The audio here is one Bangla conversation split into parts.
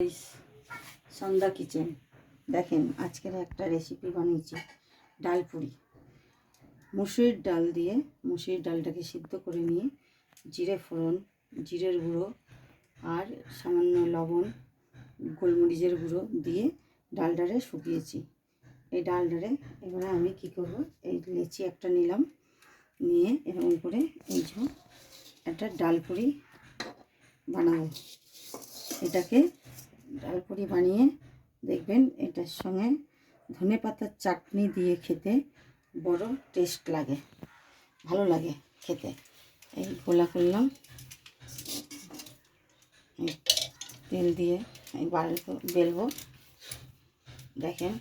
গাইস, সন্ধ্যা কিচেন দেখেন আজকের একটা রেসিপি বানিয়েছি ডাল পুরি। মুসুরির ডাল দিয়ে মুসুরির ডালটাকে সিদ্ধ করে নিয়ে জিরে ফোড়ন, জিরের গুঁড়ো আর সামান্য লবণ, গোলমরিচের গুঁড়ো দিয়ে ডালটারে শুকিয়েছি। এই ডালটারে এবারে আমি কি করব, এই লেচি একটা নিলাম, নিয়ে এরকম করে এই যে একটা ডাল পুরি বানাবো। এটাকে ডাল পুরি বানিয়ে দেখবেন, এটার সঙ্গে ধনেপাতার চাটনি দিয়ে খেতে বড় টেস্ট লাগে, ভালো লাগে খেতে। এই গোলা করলাম, তেল দিয়ে এই বেলবো। দেখেন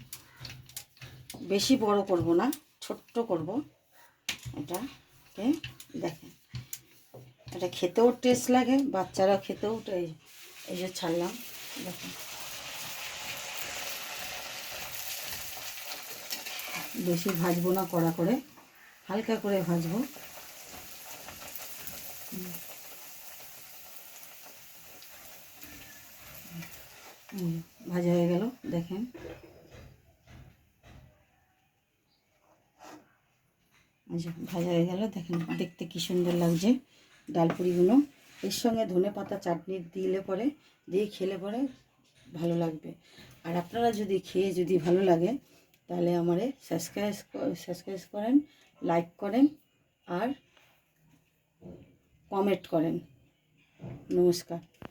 বেশি বড় করব না, ছোট্ট করব এটাকে। দেখেন এটা খেতেও টেস্ট লাগে, বাচ্চারা খেতেও এই যে ছাড়লাম। দেখেন বেশি ভাজবো না, কড়া করে হালকা করে ভাজবো। ভাজা হয়ে গেল, দেখেন আচ্ছা ভাজা হয়ে গেল। দেখেন দেখতে কি সুন্দর লাগছে ডালপুরিগুলো। এর সঙ্গে ধনেপাতা চাটনি দিয়ে খেলে পরে ভালো লাগবে। আর আপনারা যদি খেয়ে যদি ভালো লাগে তাহলে আমারে সাবস্ক্রাইব করেন, লাইক করেন আর কমেন্ট করেন। নমস্কার।